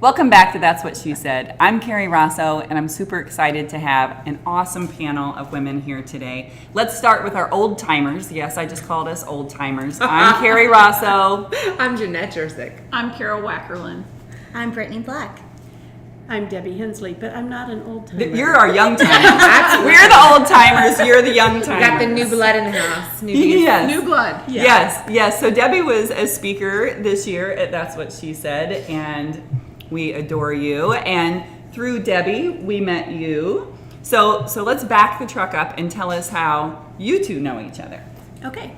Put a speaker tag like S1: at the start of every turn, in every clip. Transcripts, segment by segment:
S1: Welcome back to That's What She Said. I'm Carrie Rosso, and I'm super excited to have an awesome panel of women here today. Let's start with our old timers. Yes, I just called us old timers. I'm Carrie Rosso.
S2: I'm Jeanette Jersick.
S3: I'm Carol Wackerlin.
S4: I'm Brittany Black.
S5: I'm Debbie Hensleigh, but I'm not an old timer.
S1: You're our young timers. We're the old timers. You're the young timers.
S2: We got the new blood in the house.
S1: Yes.
S3: New blood.
S1: Yeah. Yes. So Debbie was a speaker this year at That's What She Said, and we adore you. And through Debbie, we met you. So let's back the truck up and tell us how you two know each other.
S5: Okay.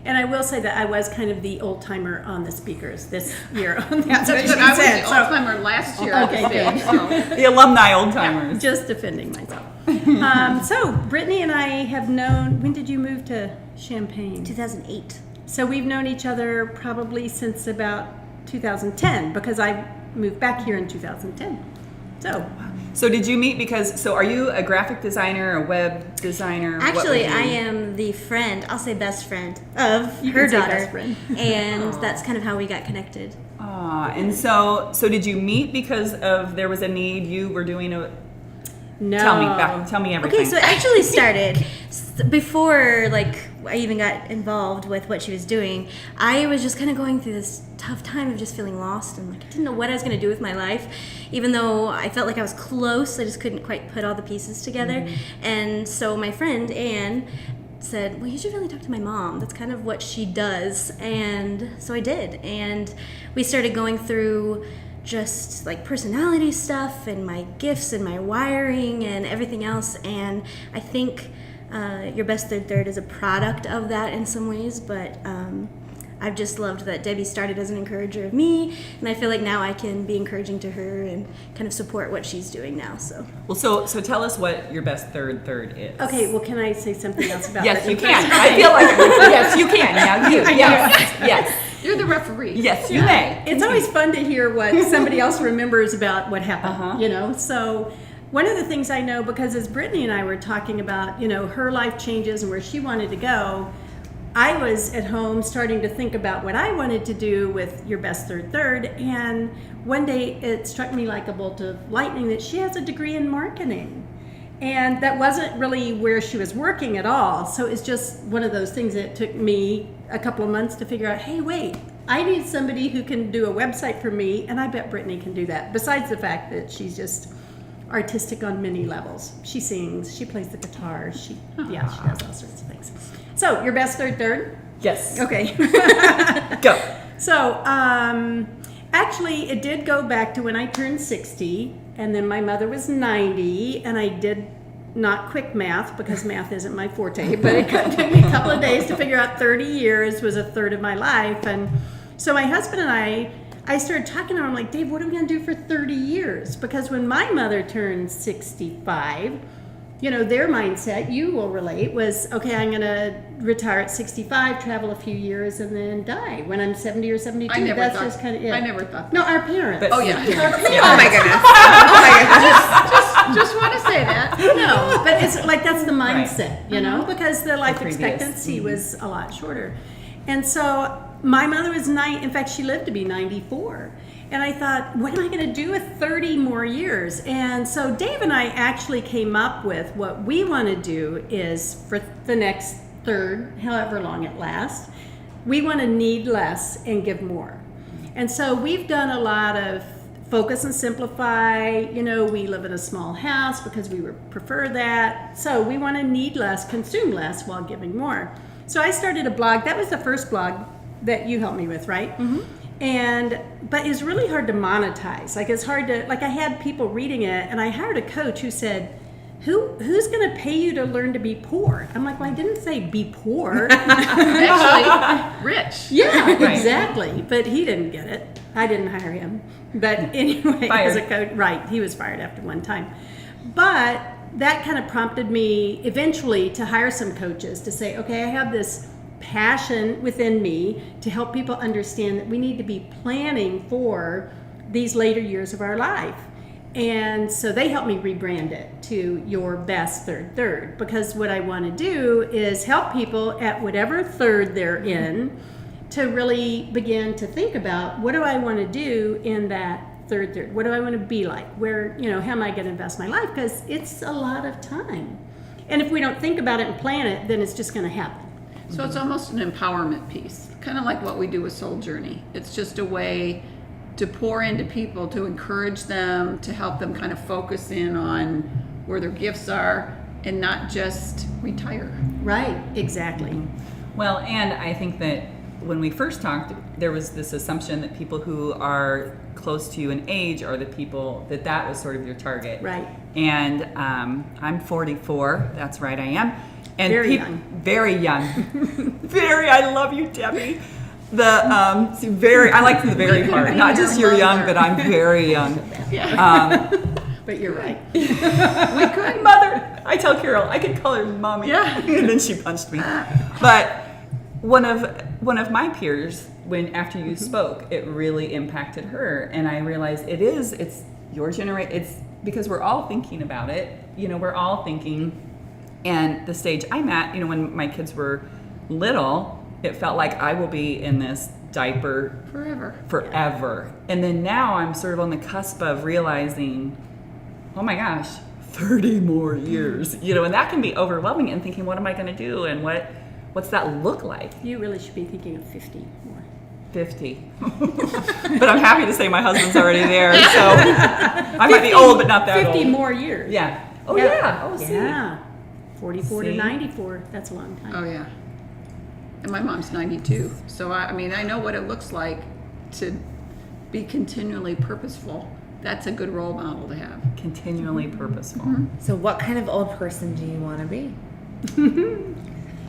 S5: And I will say that I was kind of the old timer on the speakers this year. That's what she
S3: I was
S5: said.
S3: the old timer last year.
S5: Okay,
S3: good.
S1: The alumni old timers.
S5: Just defending myself. So Brittany and I have known, when did you move to Champaign?
S4: 2008.
S5: So we've known each other probably since about 2010 because I moved back here in 2010.
S1: So did you meet so are you a graphic designer, a web designer?
S4: Actually, I am the friend, I'll say best friend, of
S5: You
S4: her
S5: can say
S4: daughter.
S5: best friend.
S4: And that's kind of how we got connected.
S1: And so did you meet because of there was a need you were doing a...
S5: No.
S1: Tell me everything.
S4: Okay, so it actually started before I even got involved with what she was doing. I was just kind of going through this tough time of just feeling lost and I didn't know what I was going to do with my life. Even though I felt like I was close, I just couldn't quite put all the pieces together. Mm-hmm. And so my friend Anne said, well, you should really talk to my mom. That's kind of what she does. And so I did. And we started going through just personality stuff and my gifts and my wiring and everything else. And I think Your Best Third is a product of that in some ways, but I've just loved that Debbie started as an encourager of me, and I feel like now I can be encouraging to her and kind of support what she's doing now. So
S1: so tell us what Your Best Third is.
S5: Okay, well, can I say something else about
S1: Yes,
S5: that?
S1: you can. I feel like yes, you can. Now you. Yes.
S3: You're the referee.
S1: Yes, you may.
S5: It's always fun to hear what somebody else remembers about what happened, So one of the things I know, because as Brittany and I were talking about, her life changes and where she wanted to go, I was at home starting to think about what I wanted to do with Your Best Third, and one day it struck me like a bolt of lightning that she has a degree in marketing. And that wasn't really where she was working at all. So it's just one of those things that took me a couple of months to figure out, hey, wait, I need somebody who can do a website for me, and I bet Brittany can do that. Besides the fact that she's just artistic on many levels. She sings, she plays the guitar, she does all sorts of things. So, Your Best Third?
S1: Yes.
S5: Okay.
S1: Go.
S5: So, actually, it did go back to when I turned 60, and then my mother was 90, and I did not quick math, because math isn't my forte, but it took me a couple of days to figure out 30 years was a third of my life. And so my husband and I started talking to him, I'm like, Dave, what are we going to do for 30 years? Because when my mother turned 65, their mindset, you will relate, was, okay, I'm going to retire at 65, travel a few years, and then die when I'm 70 or 72.
S3: I never
S5: That's
S3: thought,
S5: just kind of it.
S3: I never thought that.
S5: No, our parents.
S1: But-
S3: Oh, yeah.
S2: Oh my goodness.
S3: Just want to say that.
S5: No, but it's that's the mindset,
S1: Right.
S5: because the life
S1: previous.
S5: expectancy was a lot shorter. And so my mother was in fact, she lived to be 94. And I thought, what am I going to do with 30 more years? And so Dave and I actually came up with what we want to do is for the next third, however long it lasts, we want to need less and give more. And so we've done a lot of focus and simplify. We live in a small house because we would prefer that. So we want to need less, consume less while giving more. So I started a blog. That was the first blog that you helped me with, right? Mm-hmm. But it's really hard to monetize. It's hard to, I had people reading it, and I hired a coach who said, who's going to pay you to learn to be poor? I'm like, well, I didn't say be poor.
S3: Actually, rich.
S5: Yeah,
S1: Right.
S5: exactly. But he didn't get it. I didn't hire him. But anyway, as a coach, right, he was fired after one time. But that kind of prompted me eventually to hire some coaches to say, okay, I have this passion within me to help people understand that we need to be planning for these later years of our life. And so they helped me rebrand it to Your Best Third, because what I want to do is help people at whatever third they're in to really begin to think about, what do I want to do in that third. What do I want to be like? Where, how am I going to invest my life? Because it's a lot of time. And if we don't think about it and plan it, then it's just going to happen.
S3: So it's almost an empowerment piece, kind of like what we do with Soul Journey. It's just a way to pour into people, to encourage them, to help them kind of focus in on where their gifts are and not just retire.
S5: Right, exactly.
S1: Well, and I think that when we first talked, there was this assumption that people who are close to you in age are the people that was sort of your target.
S5: Right.
S1: And I'm 44. That's right, I am. And
S5: Very young.
S1: Very young. Very. I love you, Debbie. I like the very part. Not just you're young, but I'm very young.
S5: But you're right.
S1: We could, mother. I tell Carol I could call her mommy.
S3: Yeah.
S1: And then she punched me. But one of my peers, after you spoke, it really impacted her, and I realized it's your generation. It's because we're all thinking about it. We're all thinking. And the stage I'm at, when my kids were little, it felt like I will be in this diaper forever. And then now I'm sort of on the cusp of realizing, oh my gosh, 30 more years, and that can be overwhelming, and thinking, what am I going to do? And what's that look like?
S5: You really should be thinking of 50 more.
S1: 50. But I'm happy to say my husband's already there, so I might be old, but not that
S5: 50
S1: old.
S5: more years.
S1: Yeah. Oh, yeah. Oh, see.
S5: Yeah. 44
S1: See?
S5: to 94. That's a long time.
S3: Oh, yeah. And my mom's 92. So, I know what it looks like to be continually purposeful. That's a good role model to have.
S1: Continually purposeful.
S2: So what kind of old person do you want to be?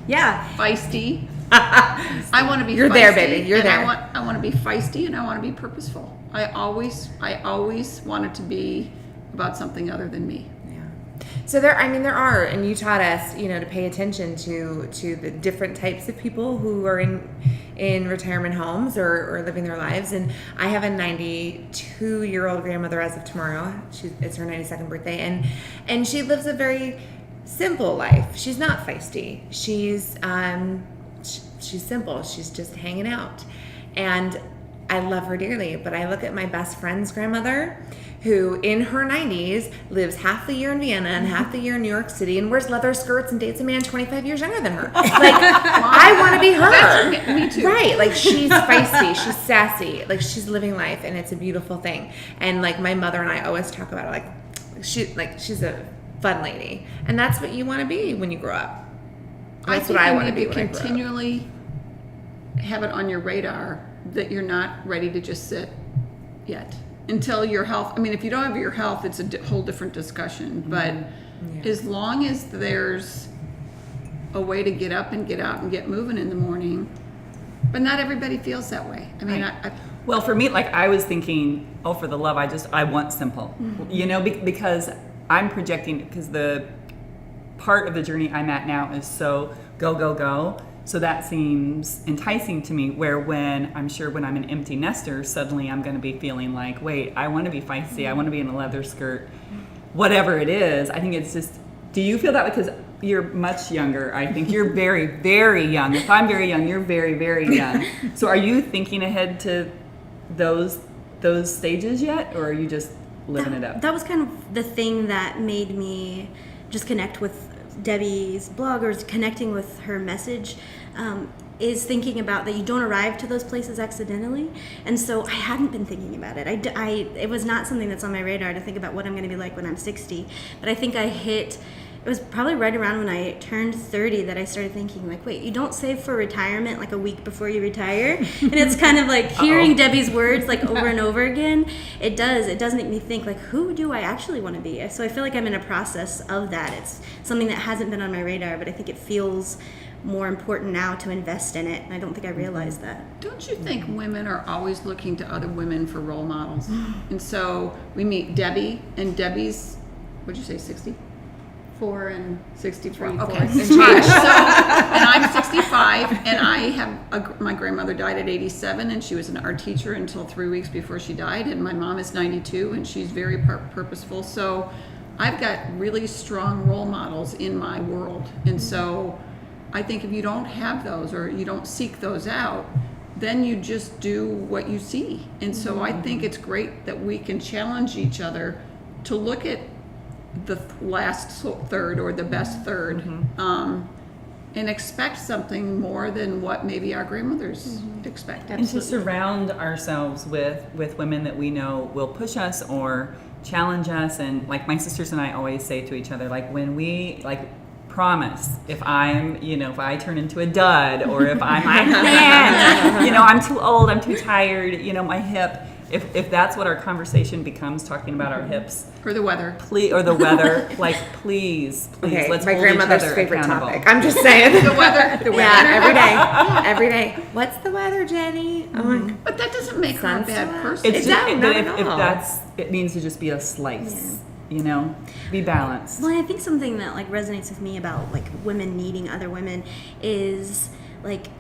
S5: Yeah.
S3: Feisty. I want to be
S2: You're
S3: feisty.
S2: there, baby. You're
S3: and
S2: there.
S3: I want to be feisty, and I want to be purposeful. I always want it to be about something other than me.
S2: So there are, and you taught us, to pay attention to the different types of people who are in retirement homes or living their lives. And I have a 92-year-old grandmother as of tomorrow. It's her 92nd birthday, and she lives a very simple life. She's not feisty. She's simple. She's just hanging out, and I love her dearly. But I look at my best friend's grandmother, who in her 90s lives half the year in Vienna and half the year in New York City and wears leather skirts and dates a man 25 years younger than her. Like, I want to be her.
S3: That's me too.
S2: Right. Like, she's feisty. She's sassy. Like, she's living life, and it's a beautiful thing. And, like, my mother and I always talk about it. She's a fun lady. And that's what you want to be when you grow up. That's what I want to be when I grow up.
S3: Continually have it on your radar that you're not ready to just sit yet. Until your health, if you don't have your health, it's a whole different discussion. But as long as there's a way to get up and get out and get moving in the morning, but not everybody feels that way.
S1: Well, for me, I was thinking, for the love, I want simple, because I'm projecting, because the part of the journey I'm at now is so go, go, go. So that seems enticing to me, where when I'm an empty nester, suddenly I'm going to be feeling like, wait, I want to be feisty. I want to be in a leather skirt, whatever it is. I think it's just, do you feel that? Because you're much younger. I think you're very, very young. If I'm very young, you're very, very young. So are you thinking ahead to those stages yet? Or are you just living it up?
S4: That was kind of the thing that made me just connect with Debbie's blog, or connecting with her message, is thinking about that you don't arrive to those places accidentally. And so I hadn't been thinking about it. It was not something that's on my radar to think about what I'm going to be like when I'm 60. But I think it was probably right around when I turned 30 that I started thinking, wait, you don't save for retirement a week before you retire? And it's kind of like hearing Debbie's words over and over again. It does make me think, who do I actually want to be? So I feel like I'm in a process of that. It's something that hasn't been on my radar, but I think it feels more important now to invest in it. And I don't think I realized that.
S3: Don't you think women are always looking to other women for role models? And so we meet Debbie, and Debbie's, what'd you say, 60?
S5: 4 and
S3: 64.
S5: 3,
S3: Okay.
S5: 4.
S3: And I'm 65, and I have my grandmother died at 87, and she was an art teacher until 3 weeks before she died. And my mom is 92, and she's very purposeful. So I've got really strong role models in my world, and so I think if you don't have those or you don't seek those out, then you just do what you see. And so I think it's great that we can challenge each other to look at the last third or the best third, and expect something more than what maybe our grandmothers expected.
S1: And to surround ourselves with women that we know will push us or challenge us. And like my sisters and I always say to each other, like when we promise, if I turn into a dud, or if I can't, I'm too old, I'm too tired, my hip. If that's what our conversation becomes, talking about our hips,
S3: Or the weather.
S1: please, or the weather, please,
S2: Okay,
S1: let's
S2: my
S1: hold each
S2: grandmother's
S1: other
S2: favorite
S1: accountable.
S2: topic. I'm just saying.
S3: The weather.
S2: Yeah, every day. What's the weather, Jenny? I'm like,
S3: But that doesn't make her a
S2: Sun's
S3: bad
S2: still out.
S3: person.
S1: It's
S2: It
S1: just,
S2: does,
S1: but
S2: not
S1: if
S2: at all.
S1: that's, it needs to just be a slice, be balanced.
S4: Well, I think something that resonates with me about women needing other women is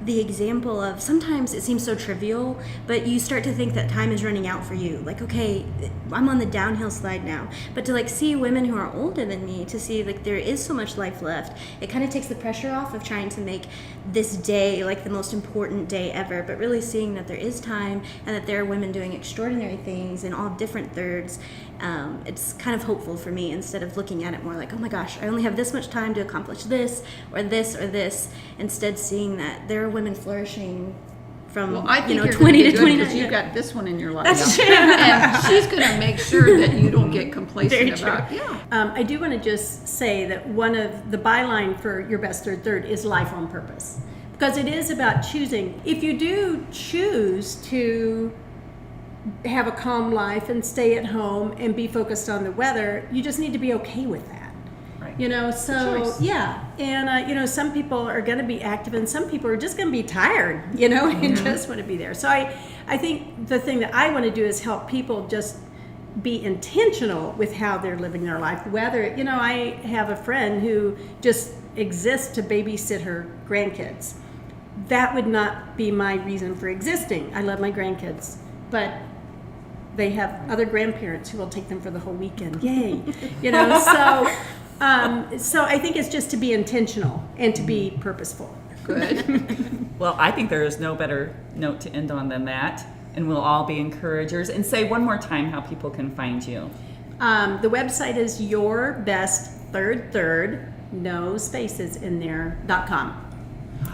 S4: the example of sometimes it seems so trivial, but you start to think that time is running out for you. Okay, I'm on the downhill slide now. But to see women who are older than me, to see there is so much life left, it kind of takes the pressure off of trying to make this day the most important day ever, but really seeing that there is time and that there are women doing extraordinary things in all different thirds. It's kind of hopeful for me, instead of looking at it more oh my gosh, I only have this much time to accomplish this or this or this. Instead, seeing that there are women flourishing from
S3: Well, I think you're
S4: 20 to
S3: because
S4: 29.
S3: you've got this one in your life.
S4: That's true.
S3: And she's going to make sure that you don't get complacent
S4: Very true.
S3: about. Yeah.
S5: I do want to just say that one of the byline for your best third is life on purpose, because it is about choosing. If you do choose to have a calm life and stay at home and be focused on the weather, you just need to be okay with that.
S1: Right.
S5: So
S3: choice.
S5: yeah, and some people are going to be active, and some people are just going to be tired, and just want to be there. So I think the thing that I want to do is help people just be intentional with how they're living their life. Whether I have a friend who just exists to babysit her grandkids. That would not be my reason for existing. I love my grandkids, but they have other grandparents who will take them for the whole weekend. Yay. So I think it's just to be intentional and to be purposeful.
S3: Good.
S1: Well, I think there is no better note to end on than that. And we'll all be encouragers. And say one more time how people can find you.
S5: The website is yourbestthirdthird, no spaces in there.com.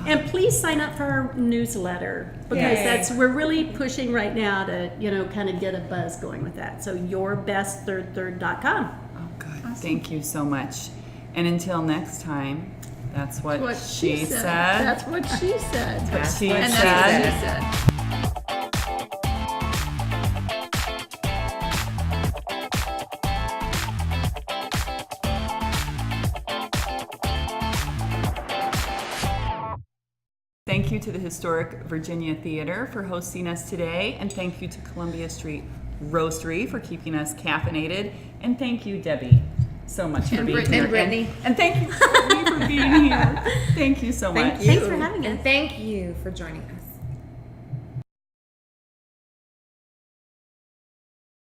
S5: And please sign up for our newsletter, because
S2: Yay.
S5: we're really pushing right now to kind of get a buzz going with that. So yourbestthirdthird.com.
S1: Oh, good. Thank you so much. And until next time, that's what she said.
S3: That's what she said.
S1: That's what she
S3: And
S1: said.
S3: that's what she said.
S1: Thank you to the Historic Virginia Theater for hosting us today, and thank you to Columbia Street Roastery for keeping us caffeinated, and thank you, Debbie, so much for
S3: And
S1: being
S3: Brittany.
S1: here.
S2: And Brittany.
S1: And thank you, Brittany, for being here. Thank you so much.
S2: Thank you.
S4: Thanks for having us.
S2: And thank you for joining us.